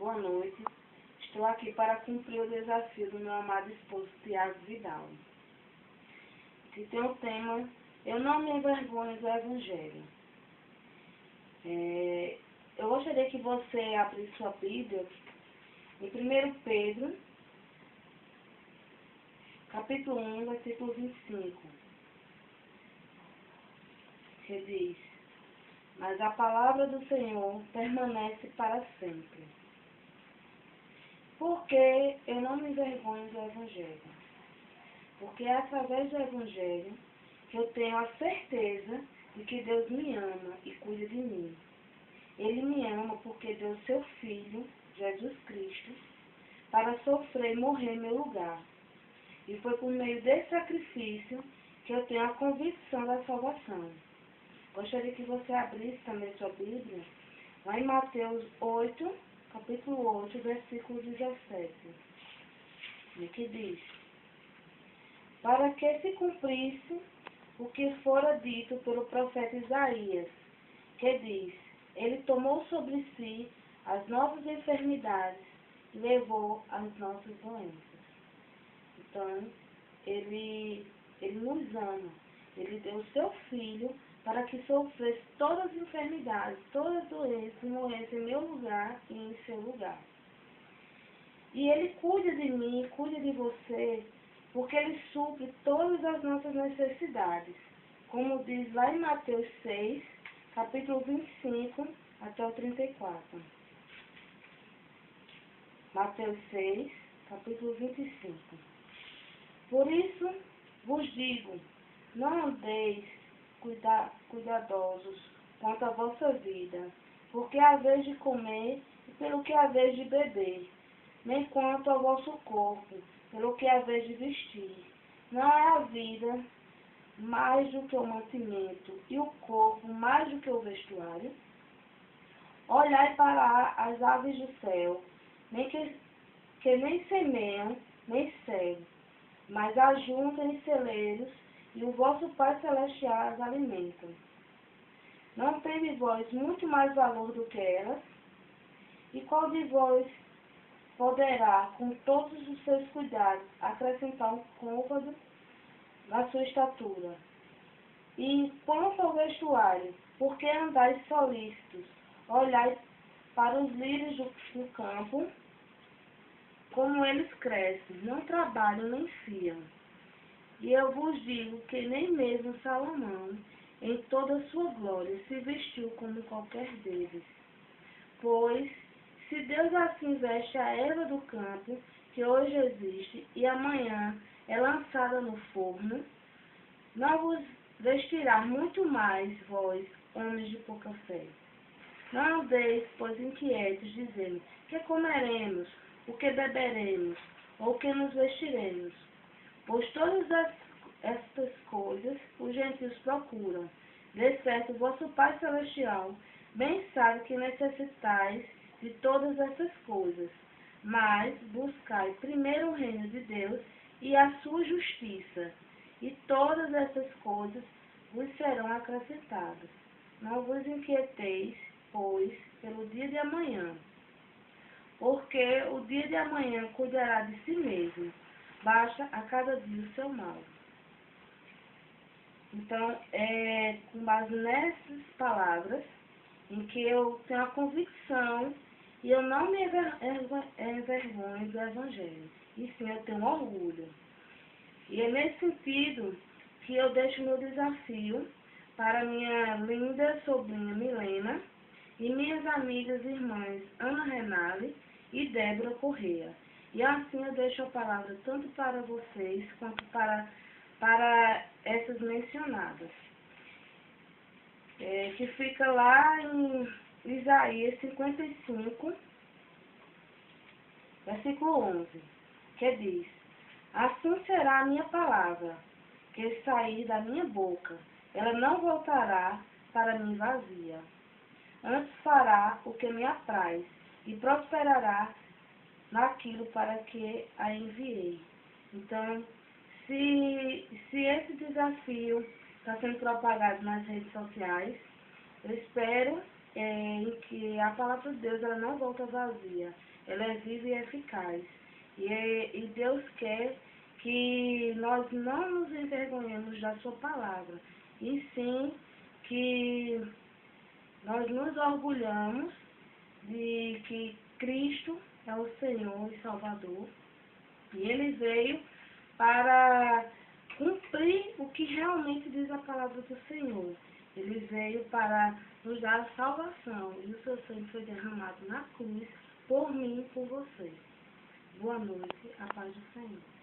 boa noite. Estou aqui para cumprir o desafio do meu amado esposo, Tiago Vidal, que tem o tema Eu não me envergonho do Evangelho. Eu gostaria que você abrisse sua Bíblia em 1 Pedro, capítulo 1, versículo 25, que diz: Mas a palavra do Senhor permanece para sempre. Porque eu não me envergonho do Evangelho. Porque é através do Evangelho que eu tenho a certeza de que Deus me ama e cuida de mim. Ele me ama porque deu seu Filho, Jesus Cristo, para sofrer e morrer em meu lugar. E foi por meio desse sacrifício que eu tenho a convicção da salvação. Gostaria que você abrisse também sua Bíblia, lá em Mateus 8, capítulo 8, versículo 17, que diz: Para que se cumprisse o que fora dito pelo profeta Isaías, que diz: Ele tomou sobre si as nossas enfermidades e levou as nossas doenças. Então, ele nos ama. Ele deu o seu Filho para que sofresse todas as enfermidades, todas as doenças, e morresse em meu lugar e em seu lugar. E Ele cuida de mim, cuida de você, porque Ele supre todas as nossas necessidades. Como diz lá em Mateus 6, capítulo 25 até o 34. Mateus 6, capítulo 25. Por isso vos digo, não andeis cuidadosos quanto à vossa vida, porque há vez de comer e pelo que há vez de beber, nem quanto ao vosso corpo, pelo que há vez de vestir. Não é a vida mais do que o mantimento, e o corpo mais do que o vestuário? Olhai para as aves do céu, que nem semeiam, nem cegam, mas ajuntam em celeiros, e o vosso Pai Celestial as alimenta. Não tendes vós muito mais valor do que elas? E qual de vós poderá, com todos os seus cuidados, acrescentar um côvado na sua estatura? E quanto ao vestuário, por que andais solícitos? Olhai para os lírios do campo, como eles crescem, não trabalham nem fiam. E eu vos digo que nem mesmo Salomão, em toda a sua glória, se vestiu como qualquer deles. Pois, se Deus assim veste a erva do campo, que hoje existe, e amanhã é lançada no forno, não vos vestirá muito mais, vós, homens de pouca fé. Não andeis, pois, inquietos, dizendo: que comeremos, o que beberemos, ou o que nos vestiremos? Pois todas estas coisas os gentios procuram. De certo, o vosso Pai Celestial bem sabe que necessitais de todas essas coisas. Mas buscai primeiro o reino de Deus e a sua justiça, e todas essas coisas vos serão acrescentadas. Não vos inquieteis, pois, pelo dia de amanhã, porque o dia de amanhã cuidará de si mesmo. Basta a cada dia o seu mal. Então, com base nessas palavras, em que eu tenho a convicção e eu não me envergonho do Evangelho, e sim eu tenho orgulho. E é nesse sentido que eu deixo meu desafio para minha linda sobrinha Milena e minhas amigas e irmãs Ana Renale e Débora Corrêa. E assim eu deixo a palavra tanto para vocês quanto para essas mencionadas. Que fica lá em Isaías 55, versículo 11, que diz: Assim será a minha palavra, que sair da minha boca. Ela não voltará para mim vazia. Antes fará o que me apraz, e prosperará naquilo para que a enviei. Então, se esse desafio está sendo propagado nas redes sociais, eu espero em que a palavra de Deus ela não volta vazia, ela é viva e eficaz. E Deus quer que nós não nos envergonhemos da sua palavra, e sim que nós nos orgulhamos de que Cristo é o Senhor e Salvador, e Ele veio para cumprir o que realmente diz a palavra do Senhor. Ele veio para nos dar a salvação, e o seu sangue foi derramado na cruz por mim e por você. Boa noite, a paz do Senhor.